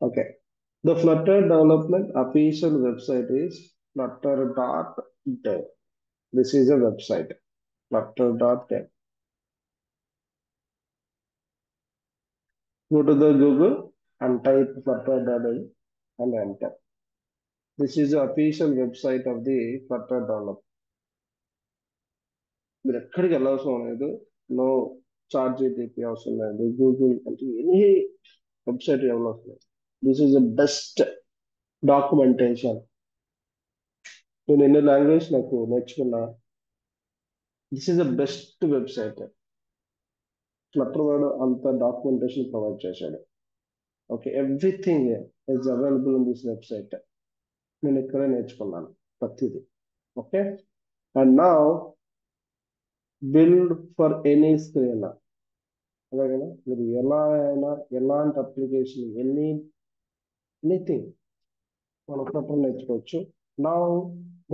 Okay. The Flutter development official website is flutter.dev. This is a website, flutter.dev. Go to the Google and type flutter.dev and enter. This is the official website of the Flutter development. మీరు ఎక్కడికి వెళ్ళవసరం లేదు. No chart GTP అవసరం లేదు. Google అంటే any website వెళ్ళవసరం లేదు. This is the best documentation. నేను ఎన్ని language నాకు నేర్చుకున్నా. This is the best website. Flutter వాడు అంత డాక్యుమెంటేషన్ ప్రొవైడ్ చేశాడు. Okay, everything is available in this website. నేను ఇక్కడే నేర్చుకున్నాను ప్రతిదీ. Okay, and now build for any screen. అలాగే మీరు ఎలా అయినా ఎలాంటి అప్లికేషన్ ఎనీథింగ్ మన ఫ్లటర్ నేర్చుకోవచ్చు. Now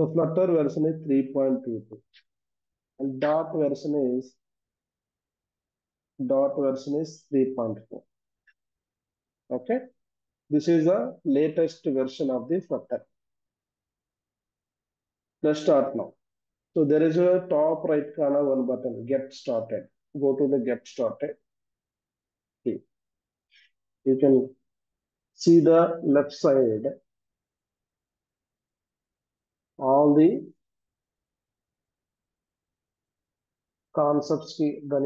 the Flutter version is 3.22 and dot version is 3.4. Okay, this is the latest version of the Flutter. Let's start now. So there is a top right corner one button, get started. Go to the get started. Okay. You can see the left side all the concepts, the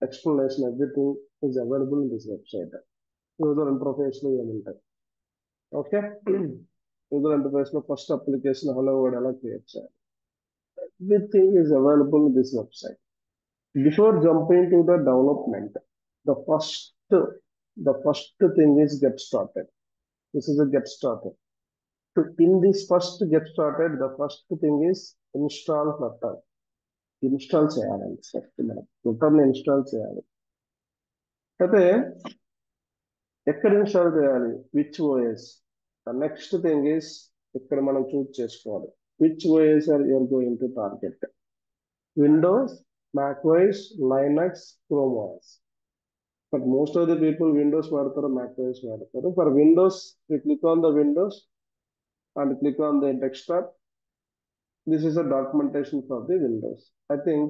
explanation, everything is available in this website. User interface lo ఏముంటాయి. Okay, user interface లో first application hello world ఎలా create చేయాలి. Everything is available in this website. Before jumping to the development, the first thing is get started. This is a get started. So in this first get started, the first thing is install Flutter. Install చేయాలండి. First మనం Flutter install చేయాలి. అయితే ఎక్కడ install చేయాలి? Which OS? The next thing is ఇక్కడ మనం choose చేసుకోవాలి. Which OS are you're going to target? Windows, macOS, Linux, Chrome OS. But most of the people Windows వాడతారు, macOS వాడతారు. For Windows, we click on the Windows and click on the desktop. This is a documentation for the Windows. I think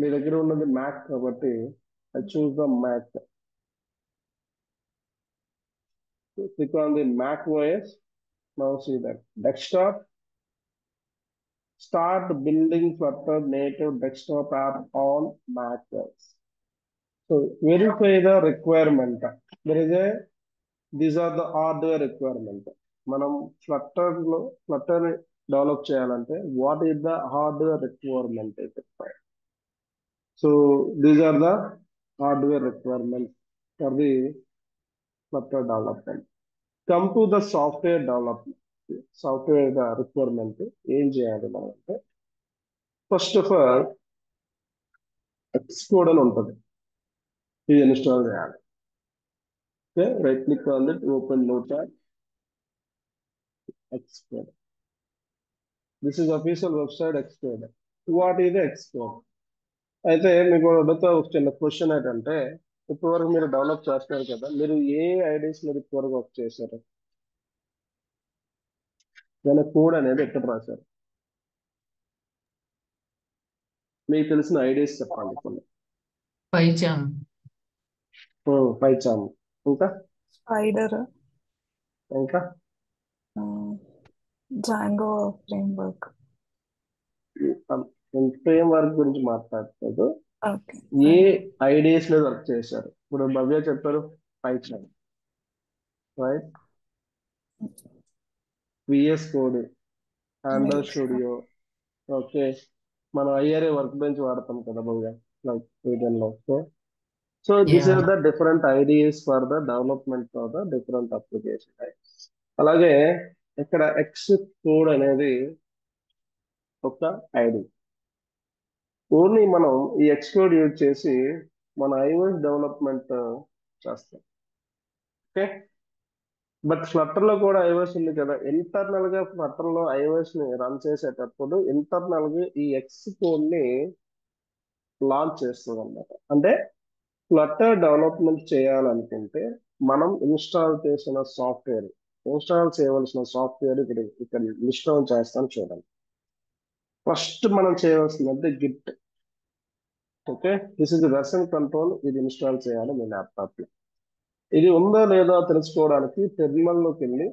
మీ దగ్గర ఉన్నది Mac కాబట్టి I choose the Mac. Click on the Mac OS. Now see that desktop. Start building Flutter native desktop app on Mac OS. So verify the requirement. There is a These are the hardware requirement. మనం Flutter develop చేయాలంటే what is the hardware requirement? So these are the hardware requirement for the Flutter development. Come to the software development. Software requirement ఏం చేయాలి మనం అంటే, first of all Xcode అని ఉంటుంది, ఇది install చేయాలి. Okay, right click on that, open notepad, Xcode. This is official website Xcode. What is the Xcode? అయితే మీకు అడుగుతా ఒక చిన్న క్వశ్చన్ ఏంటంటే, ఇప్పటివరకు మీరు డెవలప్ చేస్తున్నారు కదా, మీరు ఏ ఐడీస్ మీరు ఇప్పటివరకు వర్క్ చేశారు? దాని కోడ్ అనేది ఎక్కడ రాశారు? మీకు తెలిసిన ఐడీస్ చెప్పండి కొన్ని. పైచామ్, పైచామ్, ఇంకా స్పైడర్, ఇంకా జాంగో ఫ్రేమ్వర్క్. ఫ్రేమ్ వర్క్ గురించి మాట్లాడలేదు. ఓకే, ఏ ఐడీస్ మీద వర్క్ చేశారు? ఇప్పుడు భవ్య చెప్పారు PyCharm, right? VS Code, Android Studio, okay. మనం ఐఆర్ఏ వర్క్ బెంచ్ వాడతాం కదా భవ్య, లైక్ వీటిల్లో. So this Yeah. Are the different ideas for the development of the different application. అలాగే ఇక్కడ ఎక్స్ కోడ్ అనేది ఒక ఐడి. ఓన్లీ మనం ఈ ఎక్స్ కోడ్ యూజ్ చేసి మన ఐఓఎస్ డెవలప్మెంట్ చేస్తాం. ఓకే, బట్ ఫ్లటర్ లో కూడా ఐఓఎస్ ఉంది కదా. ఇంటర్నల్ గా ఫ్లటర్ లో ఐఓఎస్ ని రన్ చేసేటప్పుడు ఇంటర్నల్ గా ఈ ఎక్స్ కోడ్ ని లాంచ్ చేస్తుంది అనమాట. అంటే ఫ్లటర్ డెవలప్మెంట్ చేయాలనుకుంటే మనం ఇన్స్టాల్ చేయవలసిన సాఫ్ట్వేర్ ఇక్కడ లిస్ట్ డౌన్ చేస్తాను చూడండి. ఫస్ట్ మనం చేయవలసిందంటే Git. Okay, this is version control. ఇది ఇన్స్టాల్ చేయాలి మీ ల్యాప్టాప్ లో. ఇది ఉందో లేదో తెలుసుకోవడానికి టెర్మినల్ లోకి వెళ్ళి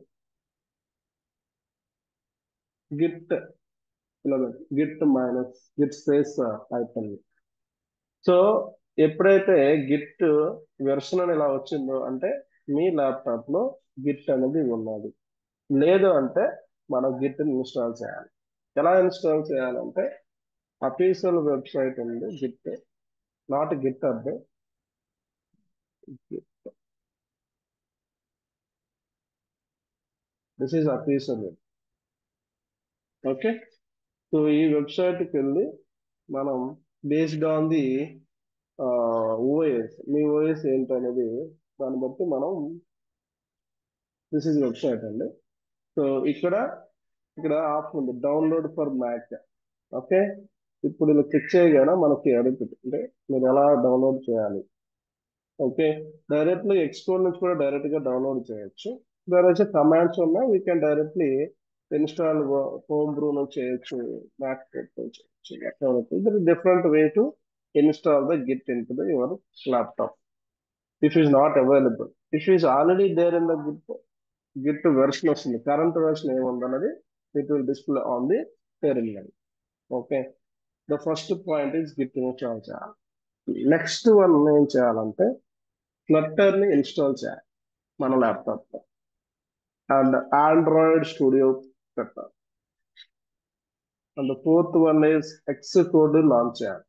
గిట్ గిట్ స్పేస్ అయిపోయింది. సో ఎప్పుడైతే గిట్ వెర్షన్ అని ఇలా వచ్చిందో అంటే మీ ల్యాప్టాప్ లో గిట్ అనేది ఉన్నది. లేదు అంటే మనం గిట్ ఇన్స్టాల్ చేయాలి. ఎలా ఇన్స్టాల్ చేయాలంటే అఫీషియల్ వెబ్సైట్ ఉంది Git, not Git up. This is official web. Okay, so ఈ వెబ్సైట్కి వెళ్ళి మనం based on the OS, me OS ఏంటనేది దాన్ని బట్టి మనం దిస్ ఈజ్ వెబ్సైట్ అండి. సో ఇక్కడ ఆప్షన్ ఉంది డౌన్లోడ్ ఫర్ మ్యాక్. ఓకే, ఇప్పుడు ఇలా క్లిక్ చేయగానే మనకి అడుగుతుంది అంటే మీరు ఎలా డౌన్లోడ్ చేయాలి. ఓకే, డైరెక్ట్లీ ఎక్స్ప్లోర్ నుంచి కూడా డైరెక్ట్ గా డౌన్లోడ్ చేయొచ్చు. దాని వచ్చే కమాండ్స్ ఉన్నాయి, we can directly install Homebrew నుంచి చేయొచ్చు, మ్యాక్ చేయొచ్చు. Different way to install the Git in to the your laptop. If is not available, if is already there in the Git version వస్తుంది, current version ఏముందన్నది it will display on the terminal. Okay, the first point is Git install చేయాలి. Next one ఏం చేయాలంటే Flutter ని install చేయాలి మన laptop లో, and Android Studio పెట్టాలి. And fourth one is X code launch చేయాలి.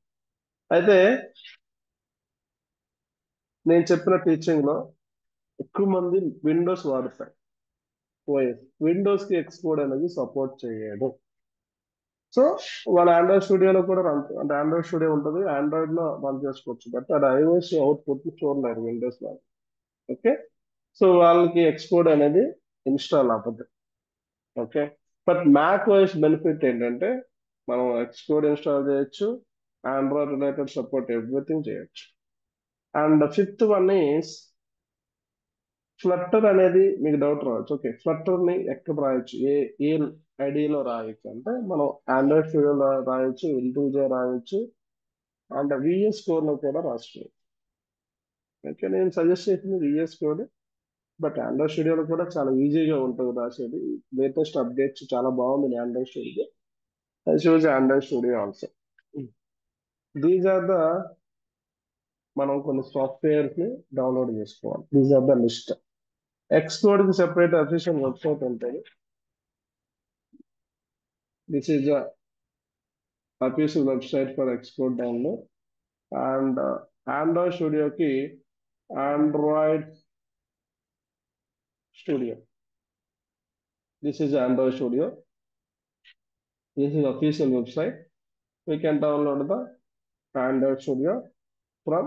అయితే నేను చెప్పిన టీచింగ్ లో ఎక్కువ మంది విండోస్ వాడతారు. ఓఎస్ విండోస్ కి ఎక్స్ కోడ్ అనేది సపోర్ట్ చేయదు. సో వాళ్ళ ఆండ్రాయిడ్ స్టూడియోలో కూడా రన్, అంటే ఆండ్రాయిడ్ స్టూడియో ఉంటుంది, ఆండ్రాయిడ్ లో రన్ చేసుకోవచ్చు. బట్ అది ఐఓఎస్ అవుట్పుట్ చూడలేరు విండోస్ లో. ఓకే, సో వాళ్ళకి ఎక్స్కోడ్ అనేది ఇన్స్టాల్ అవ్వదు. Okay, but macOS benefit ఏంటంటే మనం ఎక్స్కోడ్ ఇన్స్టాల్ చేయొచ్చు, ఆండ్రాయిడ్ రిలేటెడ్ సపోర్ట్ ఎవ్రీథింగ్ చేయొచ్చు. And fifth one is Flutter అనేది మీకు డౌట్ రావచ్చు. ఓకే, ఫ్లటర్ ని ఎక్కడ రాయొచ్చు, ఏ ఐడిలో రాయొచ్చు అంటే మనం ఆండ్రాయిడ్ స్టూడియోలో రాయొచ్చు, ఇంటూజే రాయొచ్చు, అండ్ విఎస్ కోడ్ లో కూడా రాసుకోవచ్చు. ఓకే, నేను సజెస్ట్ చేసింది విఎస్ కోడ్, బట్ ఆండ్రాయిడ్ స్టూడియోలో కూడా చాలా ఈజీగా ఉంటుంది రాసేది. లేటెస్ట్ అప్డేట్స్ చాలా బాగుంది Android Studio. I choose Android Studio also. These are the మనం కొన్ని సాఫ్ట్వేర్స్ ని డౌన్లోడ్ చేసుకోవాలి. These are the list. Xcode కి సెపరేట్ అఫీషియల్ వెబ్సైట్ ఉంటుంది. This is the official website for Xcode download. And Android స్టూడియోకి Android Studio. This is Android Studio. This is official website. We can download the Android Studio from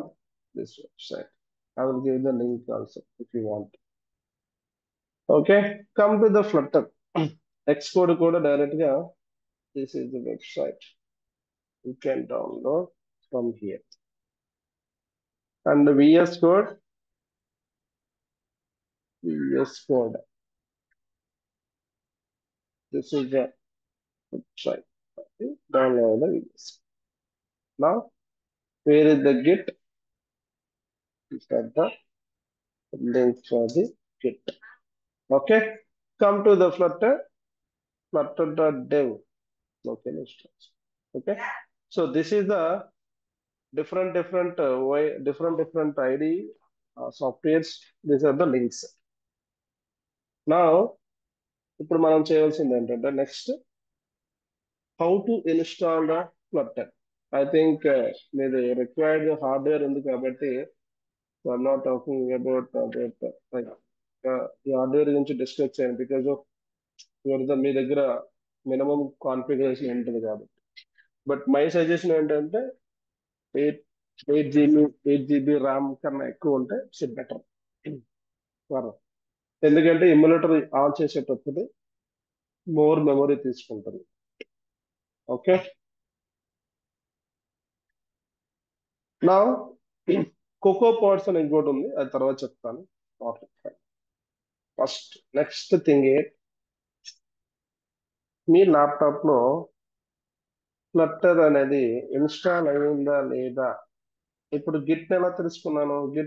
this website. I will give the link also if you want. Okay, come to the Flutter. Xcode code direct ga. This is the website. You can download from here. And the VS Code. This is the website. Okay, download the VS. Now, where is the Git? Is that the link for the Git? Okay, come to the Flutter.dev. Local instance. Okay, so this is the different way, different ID softwares. These are the links. Now ఇప్పుడు మనం చేయాల్సింది ఏంటంటే next how to install the Flutter. I think మీది required hardware ఉంది కాబట్టి I'm not talking about ఈ hardware గురించి discuss చేయండి, బికాజ్ ఆఫ్ మీ దగ్గర మినిమం కాన్ఫిగరేషన్ ఉంటుంది కాబట్టి. బట్ మై సజెషన్ ఏంటంటే 8 GB ర్యామ్ కన్నా ఎక్కువ ఉంటే ఇట్స్ బెటర్. ఎందుకంటే ఇమ్యులేటర్ ఆన్ చేసేటప్పుడు మోర్ మెమరీ తీసుకుంటుంది. ఓకే, నా కోకో పాడ్స్ అని ఇంకోటి ఉంది, అది తర్వాత చెప్తాను. ఫస్ట్ నెక్స్ట్ థింగ్ మీ ల్యాప్టాప్ లో ఫ్లట్టర్ అనేది ఇన్స్టాల్ అయిందా లేదా. ఇప్పుడు గిట్ ఎలా తెలుసుకున్నాను, -వి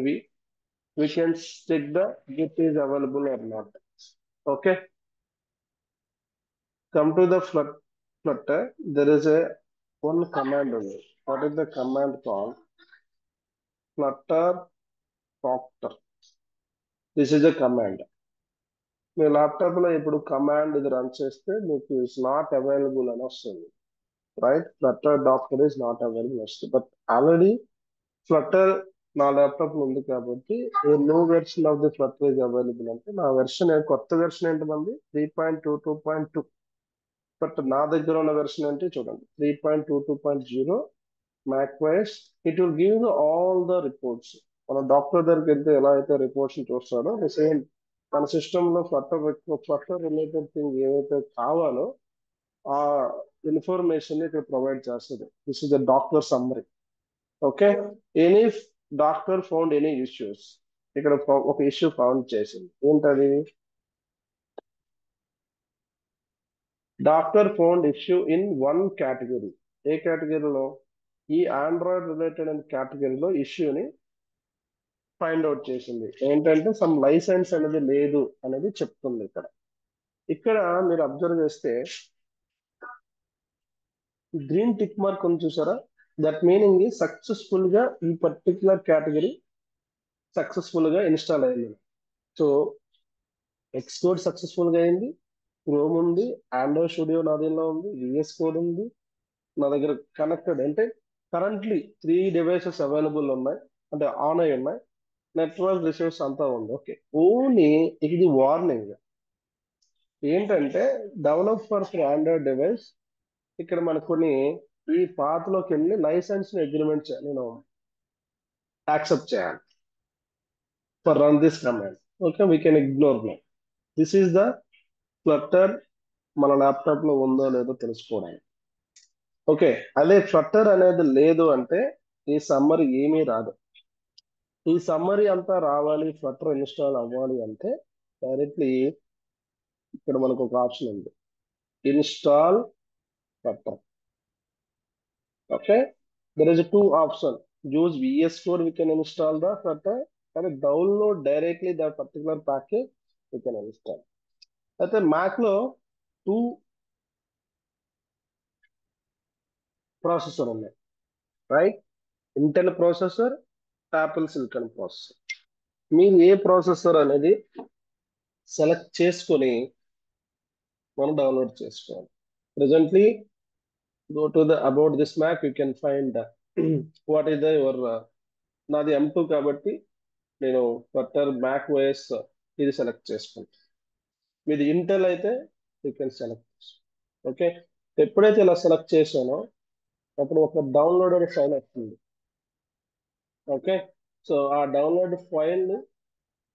-v we can check the git is available or not. Okay, come to the flutter. There is a one command only. What is the command called? Flutter proctor. This is a command. Me laptop లో ఇప్పుడు command ఇది run చేస్తే మీకు it's not available అని వస్తుంది, right? Flutter doctor is not available వస్తుంది. But already Flutter నా laptop లో ఉంది కాబట్టి a new version of the Flutter is available అంటే నా వెర్షన్ కొత్త వెర్షన్ ఏంటండి 3.22.2. బట్ నా దగ్గర ఉన్న వెర్షన్ ఏంటి చూడండి, 3.22.0 Mac wise. It will give all the reports. మన డాక్టర్ దగ్గరికి వెళ్తే ఎలా అయితే రిపోర్ట్స్ చూస్తాడో సేమ్ మన సిస్టమ్ లో ఫ్లటర్ రిలేటెడ్ థింగ్ ఏవైతే కావాలో ఆ ఇన్ఫర్మేషన్ ఇక్కడ ప్రొవైడ్ చేస్తుంది. This is the doctor summary. Okay, any doctor found any issues. ఇక్కడ ఒక ఇష్యూ ఫౌండ్ చేసింది, ఏంటది? Doctor found issue in one category. ఏ కేటగిరీలో? ఈ ఆండ్రాయిడ్ రిలేటెడ్ అనే కేటగిరీలో ఇష్యూని ఫైండ్ అవుట్ చేసింది. ఏంటంటే సమ్ లైసెన్స్ అనేది లేదు అనేది చెప్తుంది ఇక్కడ. ఇక్కడ మీరు అబ్జర్వ్ చేస్తే గ్రీన్ టిక్ మార్క్ ఉంది చూసారా, దట్ మీనింగ్ సక్సెస్ఫుల్ గా ఈ పర్టికులర్ కేటగిరీ సక్సెస్ఫుల్ గా ఇన్స్టాల్ అయింది. సో ఎక్స్కోడ్ సక్సెస్ఫుల్ గా అయింది, క్రోమ్ ఉంది, ఆండ్రాయిడ్ స్టూడియో నా దీనిలో ఉంది, విఎస్ కోడ్ ఉంది నా దగ్గర కనెక్టెడ్. అంటే కరెంట్లీ 3 డివైసెస్ అవైలబుల్ ఉన్నాయి, అంటే ఆన్ అయి ఉన్నాయి, నెట్వర్క్ రిసోర్స్ అంతా ఉంది. ఓకే, ఓన్లీ ఇది వార్నింగ్ ఏంటంటే డెవలపర్ ఫర్ ఆండ్రాయిడ్ డివైస్. ఇక్కడ మనకు కొన్ని ఈ పాత్లోకి వెళ్ళి లైసెన్స్ అగ్రిమెంట్ నేను యాక్సెప్ట్ చేయాలి for run this command. Okay, we can ignore now. This is the Flutter మన ల్యాప్టాప్ లో ఉందో లేదో తెలుసుకోవడానికి. ఓకే, అదే ఫ్లటర్ అనేది లేదు అంటే ఈ సమ్మరీ ఏమీ రాదు. ఈ సమ్మరీ అంతా రావాలి, ఫ్లటర్ ఇన్స్టాల్ అవ్వాలి అంటే డైరెక్ట్లీ ఇక్కడ మనకు ఒక ఆప్షన్ ఉంది, install Flutter. Okay, there is a two option. Use VS Code, we can install the Flutter, and download directly that particular package, we can install. అయితే మ్యాక్ లో 2 ప్రాసెసర్ ఉన్నాయి, right? Intel processor, Apple silicon processor. మీరు ఏ processor అనేది select చేసుకొని మనం download చేసుకోవాలి. Presently go to the about this Mac, you can find what is the your నాది M2 కాబట్టి నేను ఫ్లటర్ మ్యాక్ ఓఎస్ ఇది సెలెక్ట్ చేసుకుంటాను. మీది ఇంటెల్ అయితే యూ కెన్ సెలెక్ట్. ఓకే, ఎప్పుడైతే ఇలా సెలెక్ట్ చేశానో అప్పుడు ఒక డౌన్లోడెడ్ ఫైల్ వస్తుంది. ఓకే, సో ఆ డౌన్లోడ్ ఫైల్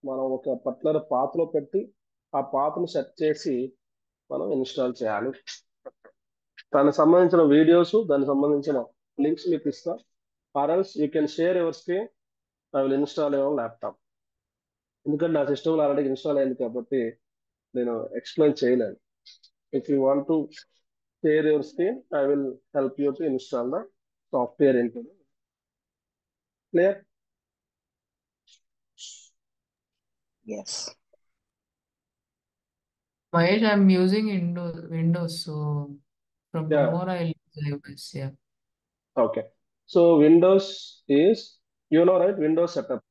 మనం ఒక పర్టికులర్ పాత్లో పెట్టి ఆ పాత్ను సెట్ చేసి మనం ఇన్స్టాల్ చేయాలి. దానికి సంబంధించిన వీడియోస్, దానికి సంబంధించిన లింక్స్ మీకు ఇస్తా. Or else you can share your screen, I will install your laptop. ఎందుకంటే నా సిస్టమ్లో ఆల్రెడీ ఇన్స్టాల్ అయింది కాబట్టి నేను ఎక్స్ప్లెయిన్ చేయలేను. If you want to share your screen, I will help you to install the software into it. Clear? Yes. Mahesh, I'm using Windows, so from Yeah. tomorrow I'll use iOS. Yeah. Okay. So Windows is, you know, right? Windows setup.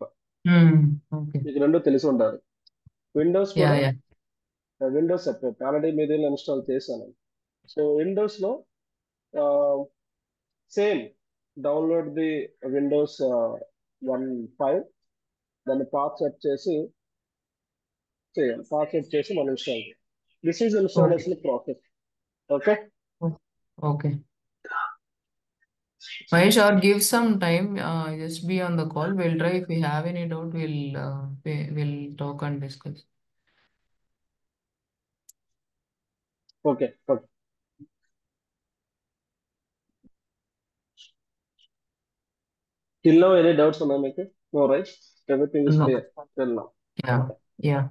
Okay. మీకు రెండు తెలిసి ఉండాలి. Windows Yeah, కూడా yeah. Windows setup already మీరు install చేశాను. So Windows లో same download the Windows 1.5, దాన్ని path set చేసి చేయాలి. పాత్ సెట్ చేసి మనం ఇన్స్టాల్ చేయాలి. This is installation process. Okay, Oh, okay. Mahesh, or give some time. Just be on the call. We'll try. If we have any doubt, we'll talk and discuss. Okay, okay. Till now, any doubts on Make? No, right? Everything is No. clear till now. Yeah. Okay. Yeah.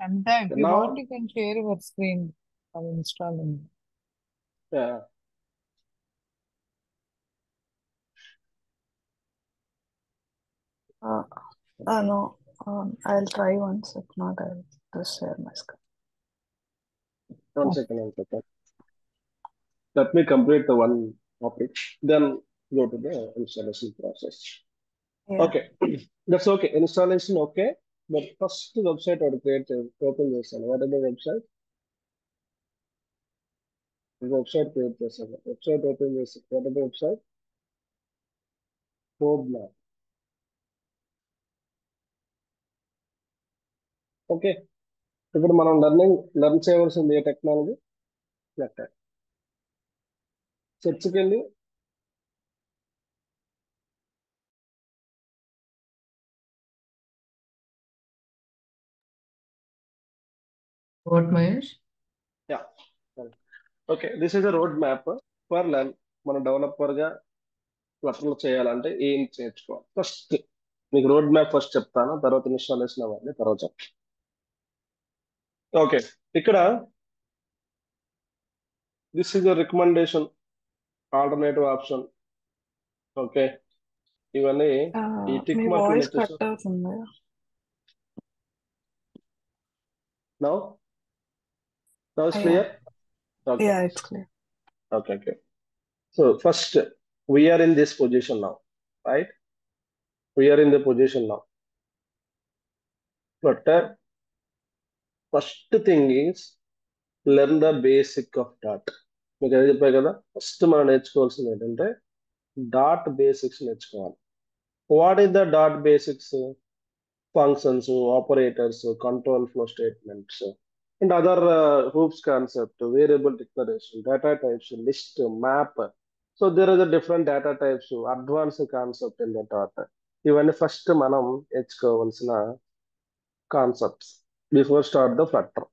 Sometimes, if you Now, want, you can share your screen while installing. yeah. No, I'll try once. If not, I'll just share my screen. One Oh, second, one second. Let me complete the one topic, then go to the installation process. yeah. Okay, that's okay. Installation okay, but first website or create open this. What is the website? The website create this. Website open this. What is the website? Roadmap. Okay ఇప్పుడు మనం learn చేయవలసింది ఏ technology Flutter సెర్చ్కి వెళ్ళి What, Mahesh? Yeah okay this is a road map for learn మన డెవలపర్గా ఫ్లటర్లో చేయాలంటే ఏం నేర్చుకోవాలి first మీకు road map first చెప్తాను తర్వాత ఇన్స్టాలేషన్ అవ్వాలి తర్వాత చెప్తాను ఓకే ఇక్కడ this is a recommendation alternative option okay ఇవన్నీ ఈ మీ టిక్ మార్క్ వాయిస్ వచ్చేసి కట్ అవుతుంది. Now now is Yeah, clear okay yeah, it's clear. Okay so first we're in this position now right we're in the position now Flutter, first thing is learn the basic of డాట్ మీకు ఏదో చెప్పాయి కదా first మనం నేర్చుకోవాల్సింది ఏంటంటే డాట్ basics నేర్చుకోవాలి వాట్ ఈస్ ద డాట్ basics functions operators control flow statements and other OOPs concept variable declaration data types list map so there is a different data types advance concept in the డాట్ ఇవన్నీ first మనం నేర్చుకోవాల్సిన concepts before start the Flutter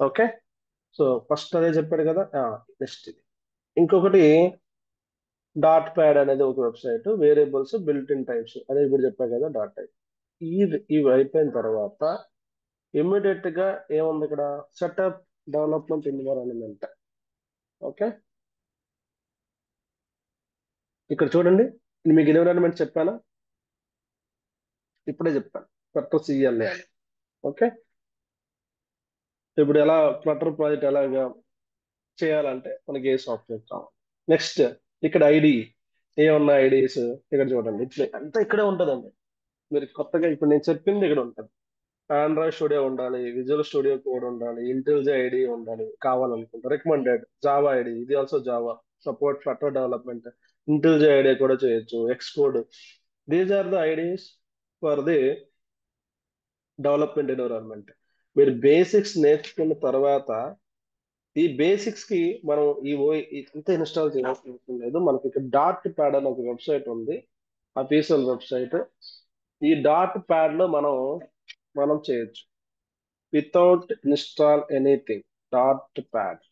okay so first అదే చెప్పాడు కదా next ఇది ఇంకొకటి dot pad అనేది ఒక website variables built in types అదే ఇప్పుడు చెప్పాను కదా డాట్ టైప్ ఇవి అయిపోయిన తర్వాత ఇమ్మీడియట్ గా ఏముంది ఇక్కడ సెటప్ డెవలప్మెంట్ ఎన్విరాన్మెంట్ ఓకే ఇక్కడ చూడండి మీకు ఎన్విరాన్మెంట్ చెప్పానా ఇప్పుడే చెప్పాను ఫ్లటర్ సిఎల్ఏ ఓకే ఇప్పుడు ఎలా ఫ్లటర్ ప్రాజెక్ట్ ఎలాగా చేయాలంటే మనకి ఏ సాఫ్ట్వేర్ కావాలి నెక్స్ట్ ఇక్కడ ఐడి ఏమన్నా ఐడీస్ ఇక్కడ చూడండి ఇట్లా అంతా ఇక్కడే ఉంటుందండి మీరు కొత్తగా ఇప్పుడు నేను చెప్పింది ఇక్కడ ఉంటుంది ఆండ్రాయిడ్ స్టూడియో ఉండాలి విజువల్ స్టూడియో కోడ్ ఉండాలి ఇంటెలిజె ఐడి ఉండాలి కావాలనుకుంటా రికమెండెడ్ జావా ఐడి ఇది also Java support Flutter development IntelliJ IDE కూడా చేయొచ్చు Xcode these are the IDEs for the development environment మీరు బేసిక్స్ నేర్చుకున్న తర్వాత ఈ బేసిక్స్ కి మనం ఇంత ఇన్స్టాల్ చేయాల్సిన అవసరం లేదు మనకి ఇక్కడ డాట్ ప్యాడ్ అని ఒక వెబ్సైట్ ఉంది అఫీషియల్ వెబ్సైట్ ఈ డాట్ ప్యాడ్ లో మనం చేయొచ్చు without install anything dot pad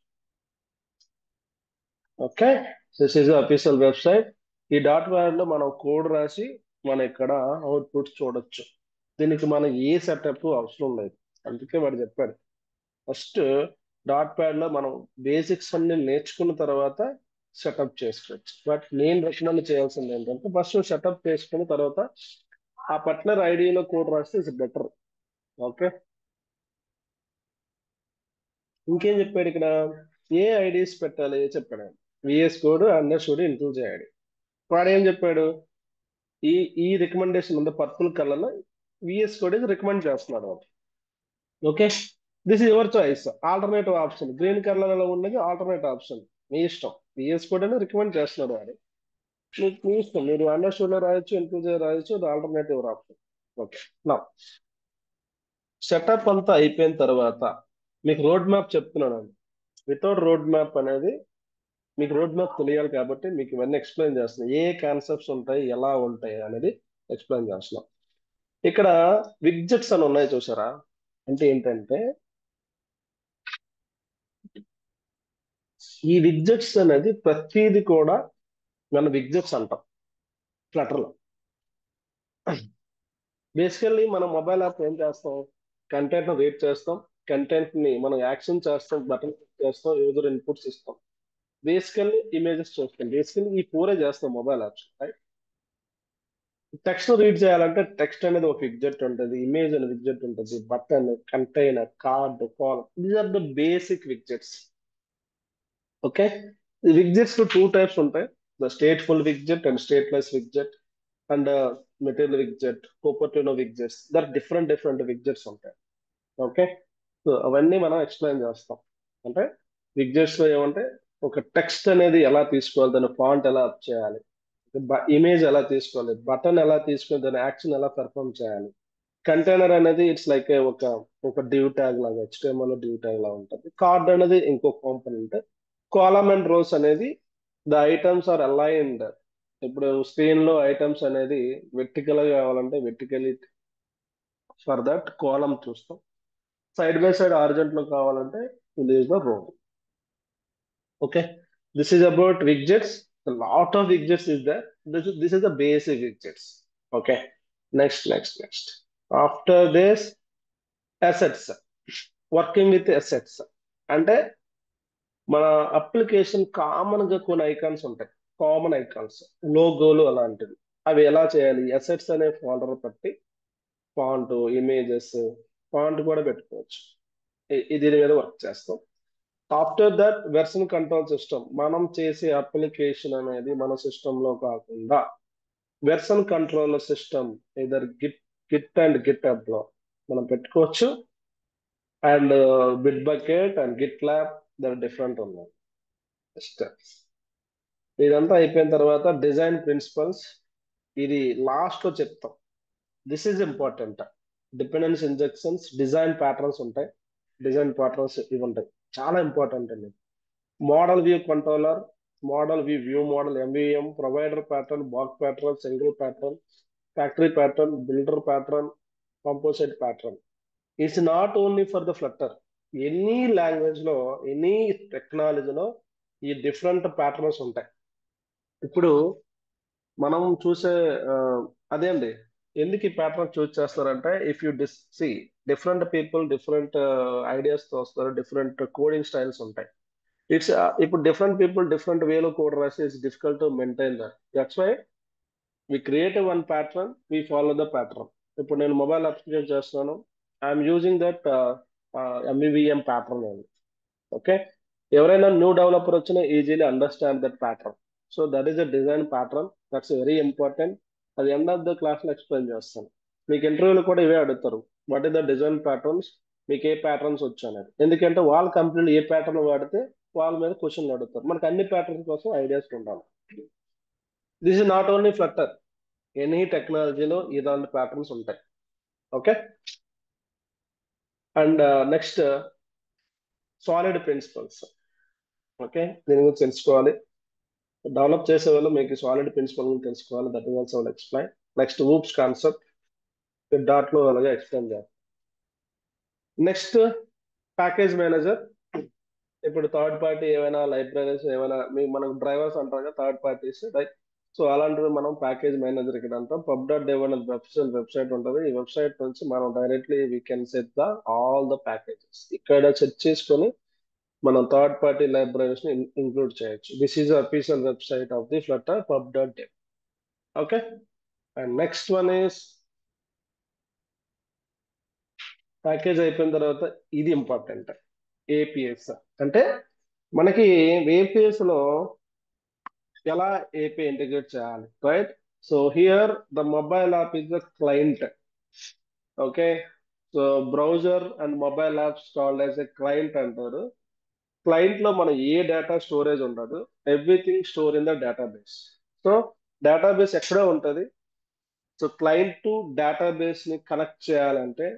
okay this is official website ఈ డాట్ ప్యాడ్ లో మనం కోడ్ రాసి మనం ఇక్కడ అవుట్పుట్ చూడొచ్చు దీనికి మనం ఏ సెటప్ అవసరం లేదు అందుకే వాడు చెప్పాడు ఫస్ట్ డాట్ ప్యాడ్ లో మనం బేసిక్స్ అన్ని నేర్చుకున్న తర్వాత సెటప్ చేసుకోవచ్చు బట్ నేను రికమెండ్ చేయాల్సింది ఏంటంటే ఫస్ట్ సెటప్ చేసుకున్న తర్వాత ఆ పర్టికులర్ ఐడిలో కోడ్ రాస్తే ఇట్స్ బెటర్ ఓకే ఇంకేం చెప్పాడు ఇక్కడ ఏ ఐడీస్ పెట్టాలి చెప్పాడు VS code under code include IDE వాడు ఏం చెప్పాడు ఈ ఈ రికమెండేషన్ ఉంది పర్పుల్ కలర్ లో విఎస్ కోడ్ ఇది రికమెండ్ చేస్తున్నాడు okay this is your choice alternative option green colour లో ఉన్నది ఆల్టర్నేటివ్ ఆప్షన్ మీ ఇష్టం విఎస్ కోడ్ అని రికమెండ్ చేస్తున్నాడు వాడు మీకు మీ ఇష్టం మీరు అండర్ లో రాయొచ్చు ఇంక్లూజ్ రాయొచ్చు అది ఆల్టర్నేటివ్ ఆప్షన్ ఓకే నా సెటప్ అంతా అయిపోయిన తర్వాత మీకు రోడ్ మ్యాప్ చెప్తున్నాను వితౌట్ రోడ్ మ్యాప్ అనేది మీకు రోడ్ మ్యాప్ తెలియాలి కాబట్టి మీకు ఇవన్నీ ఎక్స్ప్లెయిన్ చేస్తున్నాం ఏ కాన్సెప్ట్స్ ఉంటాయి ఎలా ఉంటాయి అనేది ఎక్స్ప్లెయిన్ చేస్తున్నాం ఇక్కడ విగ్జెట్స్ అని ఉన్నాయి చూసారా అంటే ఏంటంటే ఈ విగ్జెట్స్ అనేది ప్రతిది కూడా మన విగ్జెట్స్ అంటాం ఫ్లటర్లో. బేసికల్లీ మనం మొబైల్ యాప్ ఏం చేస్తాం, కంటెంట్ రీడ్ చేస్తాం, కంటెంట్ ని మనం యాక్షన్ చేస్తాం, బటన్ క్లిక్ చేస్తాం, యూజర్ ఇన్పుట్స్ ఇస్తాం, బేసికల్లీ ఇమేజెస్ చూస్తాం. బేసికల్లీ ఈ ఫోరే చేస్తాం మొబైల్ యాప్స్. టెక్స్ట్ రీడ్ చేయాలంటే టెక్స్ట్ అనేది ఒక విగ్జెట్ ఉంటుంది, ఇమేజ్ అనే విగ్జెట్ ఉంటుంది, button, container, card, call, these are the basic విగ్జెట్స్. Okay, విగ్జెట్స్ two types ఉంటాయి, the stateful విగ్జెట్ and stateless విగ్జెట్ and material విగ్జెట్, కోపర్టినో విగ్జెట్స్, there different విగ్జెట్స్ ఉంటాయి. ఓకే, సో అవన్నీ మనం ఎక్స్ప్లెయిన్ చేస్తాం. అంటే విగ్జెట్స్ లో ఏమంటే ఒక టెక్స్ట్ అనేది ఎలా తీసుకోవాలి, దాని ఫాంట్ ఎలా అప్ చేయాలి, ఇమేజ్ ఎలా తీసుకోవాలి, బటన్ ఎలా తీసుకొని దాని యాక్షన్ ఎలా పెర్ఫామ్ చేయాలి, కంటైనర్ అనేది ఇట్స్ లైక్ ఒక డివ్ ట్యాగ్ లాగా, HTML డివ్ ట్యాగ్ లాగా ఉంటుంది, కార్డ్ అనేది ఇంకొక కాంపోనెంట్, కాలమ్ అండ్ రోస్ అనేది ద ఐటమ్స్ ఆర్ అలైన్డ్. ఇప్పుడు స్క్రీన్ లో ఐటమ్స్ అనేది వెర్టికల్ గా కావాలంటే వెర్టికలీ ఫర్ దట్ కాలమ్ చూస్తాం, సైడ్ బై సైడ్ ఆర్జెంట్ లో కావాలంటే ఇది ఇస్ ద రో. Okay, this is about widgets. A lot of widgets is there. This is the basic widgets. Okay, next. After this, assets. Working with assets. అంటే మన application common గా కొన్ని icons ఉంటాయి, common icons, లోగోలు అలాంటివి. అవి ఎలా చేయాలి, అసెట్స్ అనే ఫోల్డర్ పట్టి ఫాంట్, ఇమేజెస్, ఫాంట్ కూడా పెట్టుకోవచ్చు. దీని మీద వర్క్ చేస్తాం. After that version control system, మనం చేసే అప్లికేషన్ అనేది మన సిస్టమ్ లో కాకుండా version control system either Git and GitHub లో మనం పెట్టుకోవచ్చు. And Bitbucket and GitLab there different ఉన్నాయి. ఇదంతా అయిపోయిన తర్వాత డిజైన్ ప్రిన్సిపల్స్, ఇది లాస్ట్ లో చెప్తాం. This is important. Dependence injections, design patterns ఉంటాయి, డిజైన్ ప్యాటర్న్స్ ఇవి ఉంటాయి, చాలా ఇంపార్టెంట్ అండి. Model view controller, model view model, MVM, provider pattern, bloc pattern, single pattern, factory pattern, builder pattern, composite pattern. It's not only for the Flutter, any language లో, any టెక్నాలజీలో ఈ different patterns ఉంటాయి. ఇప్పుడు మనం చూసే అదే అండి, ఎందుకు ఈ ప్యాటర్న్ చూస్ చేస్తారంటే, if you see different people different ideas తో వస్తారు, డిఫరెంట్ కోడింగ్ స్టైల్స్ ఉంటాయి. ఇట్స్ ఇప్పుడు డిఫరెంట్ పీపుల్ డిఫరెంట్ వేలో కోడ్ రాసి it's difficult to maintain that. That's why we create one pattern, we follow the pattern. ఇప్పుడు నేను mobile application చేస్తున్నాను, I'm using that MVVM pattern అండి. ఓకే, ఎవరైనా న్యూ డెవలపర్ వచ్చినా easily understand that pattern. So that is the design pattern, that's very important. అది end of the class లో explain చేస్తాను. మీకు ఇంటర్వ్యూలో కూడా ఇవే అడుగుతారు, what is the design patterns, మీకు ఏ ప్యాటర్న్స్ వచ్చు అనేది. ఎందుకంటే వాళ్ళ కంపెనీలో ఏ ప్యాటర్న్ వాడితే వాళ్ళ మీద క్వశ్చన్లు అడుగుతారు, మనకు అన్ని ప్యాటర్న్స్ కోసం ఐడియాస్ ఉండాలి. This is not only Flutter, any టెక్నాలజీలో ఇలాంటి ప్యాటర్న్స్ ఉంటాయి. Okay, and next solid principles. Okay, దీని గురించి తెలుసుకోవాలి, డెవలప్ చేసే వాళ్ళు మీకు సాలిడ్ ప్రిన్సిపల్ గురించి తెలుసుకోవాలి. That is also explain. Next oops concept dot లో అలాగే ఎక్స్ప్లెయిన్ చేయాలి. Next package manager. ఇప్పుడు థర్డ్ పార్టీ ఏమైనా లైబ్రరీస్ ఏమైనా మనకు డ్రైవర్స్ అంటారు కదా, థర్డ్ పార్టీస్ రైట్. సో అలాంటివి మనం ప్యాకేజ్ మేనేజర్ ఇక్కడ అంటాం. pub.dev అనేది అఫీషియల్ వెబ్సైట్ ఉంటుంది. ఈ వెబ్సైట్ నుంచి మనం directly we can set the all the packages. ఇక్కడ సెట్ చేసుకొని మనం థర్డ్ పార్టీ లైబ్రరీస్ ని ఇంక్లూడ్ చేయొచ్చు. This is official website of the Flutter, pub.dev. Okay, and next one is package అయిపోయిన తర్వాత ఇది ఇంపార్టెంట్, APIs. అంటే మనకి APIs లో ఎలా API ఇంటిగ్రేట్ చేయాలి, right? So here the mobile app is the client. Okay, so browser and mobile apps called as a client అంటారు. Client లో మన ఏ డేటా స్టోరేజ్ ఉండదు, everything store in the database. So database ఎక్కడే ఉంటుంది. So client to database ని connect చేయాలంటే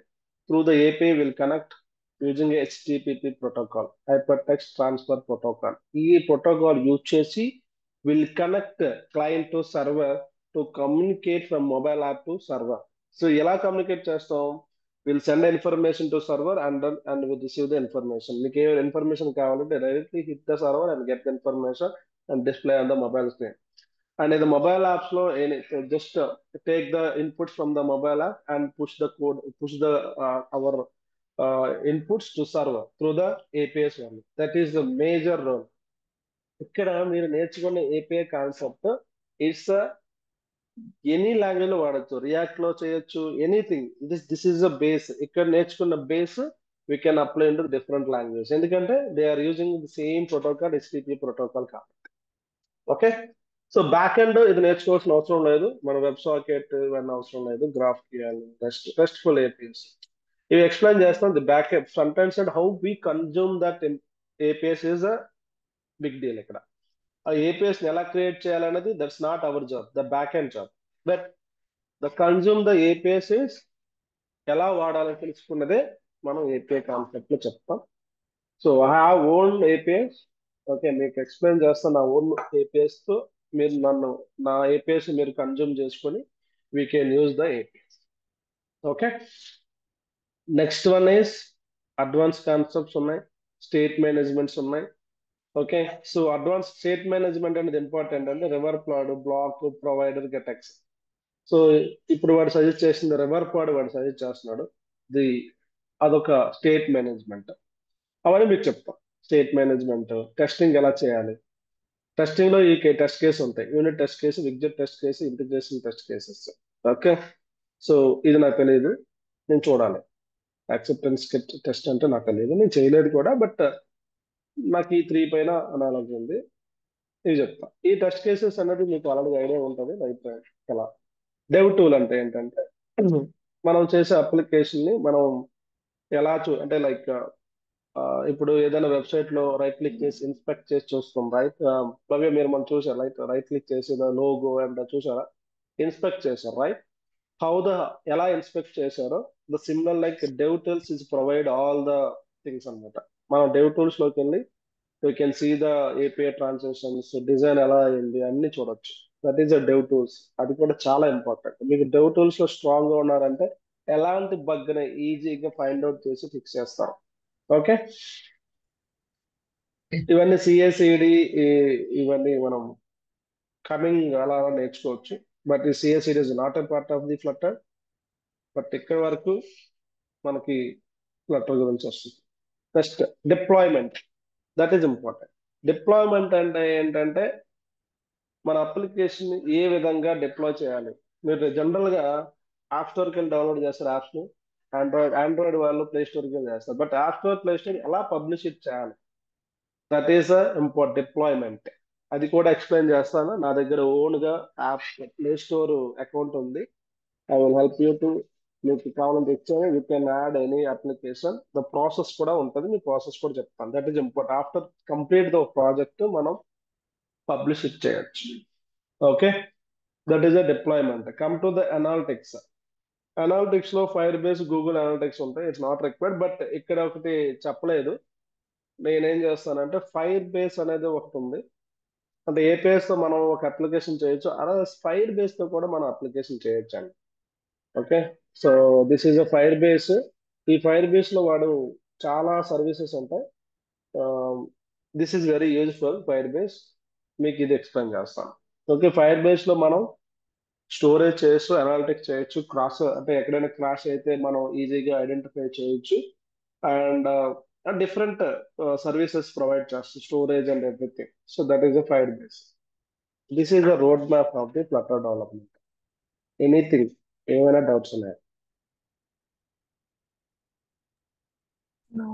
through the API will connect using HTTP protocol, hyper text transfer protocol. ఈ protocol use చేసి will connect client to server to communicate from mobile app to server. So ఎలా communicate చేస్తాం, will send information to server and will receive the information. మీకు ఏ information కావాలంటే directly hit the server and get the information and display on the mobile screen. And in the mobile apps, just take the inputs from the mobile app and push the code, push the our inputs to server through the APIs only. That is the major role. ఇక్కడ మీరు నేర్చుకునే API concept it's any language లో వాడచ్చు, React లో చేయొచ్చు, anything. This is the base. ఇక్కడ నేర్చుకున్న base we can apply in to different language, ఎందుకంటే they are using the same protocol, HTTP protocol కాబట్టి. ఓకే, సో బ్యాక్ ఎండ్ ఇది నేర్చుకోవాల్సిన అవసరం లేదు, మన వెబ్ సాకెట్ ఇవన్నీ అవసరం లేదు, గ్రాఫ్ రెస్ట్ఫుల్ ఏపీఎస్ ఇవి ఎక్స్ప్లెయిన్ చేస్తాం. The back end front end side how we consume that APIs is a big deal. ఇక్కడ ఆ ఏపీఎస్ ఎలా క్రియేట్ చేయాలనేది that's not our job, the back end job. But the consume the APIs is ఎలా వాడాలని తెలుసుకున్నదే మనం API concept లో చెప్తాం. So I have own APIs. Okay, మీకు ఎక్స్ప్లెయిన్ చేస్తాను నా ఓన్ ఏపీఎస్ తో. మీరు నా ఏపీఎస్ మీరు కన్జ్యూమ్ చేసుకొని we can use the APS. Okay, next one is advance concepts ఉన్నాయి, స్టేట్ మేనేజ్మెంట్స్ ఉన్నాయి. Okay, so advance state management అనేది ఇంపార్టెంట్. అంటే రివర్ ప్లాడ్, బ్లాక్, ప్రొవైడర్, గెటెక్స్. సో ఇప్పుడు వాడు సజెస్ట్ చేసింది రివర్ ప్లాడ్, వాడు సజెస్ట్ చేస్తున్నాడు ది అదొక స్టేట్ మేనేజ్మెంట్. అవన్నీ మీకు చెప్తాం. స్టేట్ మేనేజ్మెంట్ టెస్టింగ్ ఎలా చేయాలి, టెస్టింగ్ లో ఈ టెస్ట్ కేసు ఉంటాయి, యూనిట్ టెస్ట్ కేసు, విగ్జెట్ test case, integration test cases. Okay, so ఇది నాకు తెలియదు, నేను చూడాలి. యాక్సెప్టెన్స్ టెస్ట్ అంటే నాకు తెలియదు, నేను చేయలేదు కూడా. బట్ నాకు ఈ 3 పైన అనాలజీ ఉంది, ఇవి చెప్తా. ఈ టెస్ట్ కేసెస్ అనేది మీకు ఆల్రెడీ ఐడియా ఉంటుంది. లైక్ ఎలా డెవ్ టూల్ అంటే ఏంటంటే మనం చేసే అప్లికేషన్ ని మనం ఎలా అంటే లైక్ ఇప్పుడు ఏదైనా వెబ్సైట్ లో రైట్ క్లిక్ చేసి ఇన్స్పెక్ట్ చేసి చూస్తాం. రైట్ భవ్య, మీరు మనం చూసారు రైట్ క్లిక్ చేసి లోగో అండ్ చూసారా, ఇన్స్పెక్ట్ చేశారు. రైట్, హౌ ద ఎలా ఇన్స్పెక్ట్ చేశారో the similar like dev tools is provide all the things అనమాట. మనం డెవ్ టూల్స్ లోకి వెళ్ళి you can see the API transactions, design ఎలా అయింది అన్ని చూడొచ్చు. That is the dev tools. అది కూడా చాలా ఇంపార్టెంట్. మీకు డెవ్ టూల్స్ లో స్ట్రాంగ్ గా ఉన్నారంటే ఎలాంటి బగ్ ని ఈజీగా ఫైండ్ అవుట్ చేసి ఫిక్స్ చేస్తారు. ఓకే, ఇవన్నీ సిఎస్ఈడి ఇవన్నీ మనం కమింగ్ అలా నేర్చుకోవచ్చు. బట్ ఈ CSED is not a part of the Flutter. But ఇక్కడ వరకు మనకి ఫ్లటర్ గురించి వస్తుంది. Next deployment, that is important. Deployment అంటే ఏంటంటే మన అప్లికేషన్ ఏ విధంగా డిప్లాయ్ చేయాలి. మీరు జనరల్ గా యాప్ స్టోర్కి వెళ్ళి డౌన్లోడ్ చేస్తారు యాప్స్ ని. ఆండ్రాయిడ్ వాళ్ళు ప్లే స్టోర్కి వెళ్ళి చేస్తారు. But app store, play store ఎలా పబ్లిష్ చేయాలి, దట్ ఈస్ ఇంపార్టెంట్ డిప్లాయ్మెంట్. అది కూడా ఎక్స్ప్లెయిన్ చేస్తాను. నా దగ్గర ఓన్ గా యాప్ ప్లే స్టోర్ అకౌంట్ ఉంది. I will help you to. మీకు కావాలంటే ఇచ్చాను, you can add any application. The process కూడా ఉంటుంది, మీ ప్రాసెస్ కూడా చెప్తాను. That is important. After complete the project మనం పబ్లిష్ చేయొచ్చు. Okay, that is a deployment. Come to the analytics. Analytics లో ఫైర్ బేస్, గూగుల్ అనాలిటిక్స్ ఉంటాయి. It's not required. బట్ ఇక్కడ ఒకటి చెప్పలేదు, నేనేం చేస్తానంటే ఫైర్ బేస్ అనేది ఒకటి ఉంది. అంటే ఏపీఎస్ తో మనం ఒక అప్లికేషన్ చేయొచ్చు, అలాగే ఫైర్ బేస్ తో కూడా మనం అప్లికేషన్ చేయొచ్చు అండి. Okay, so this is a fire base. ఈ ఫైర్ బేస్ లో వాడు చాలా సర్వీసెస్ ఉంటాయి. This is very useful fire base. మీకు ఇది ఎక్స్ప్లెయిన్ చేస్తాను. ఓకే, ఫైర్ బేస్ లో మనం స్టోరేజ్ చేయొచ్చు, అనాలిటిక్స్ చేయొచ్చు, క్రాస్ అంటే ఎక్కడైనా క్రాష్ అయితే మనం ఈజీగా ఐడెంటిఫై చేయొచ్చు. అండ్ డిఫరెంట్ సర్వీసెస్ ప్రొవైడ్ చేస్తుంది, storage and everything. So that is the fire base. This is the road map of the Flutter development. Anything, ఏమైనా డౌట్స్ ఉన్నాయా? No.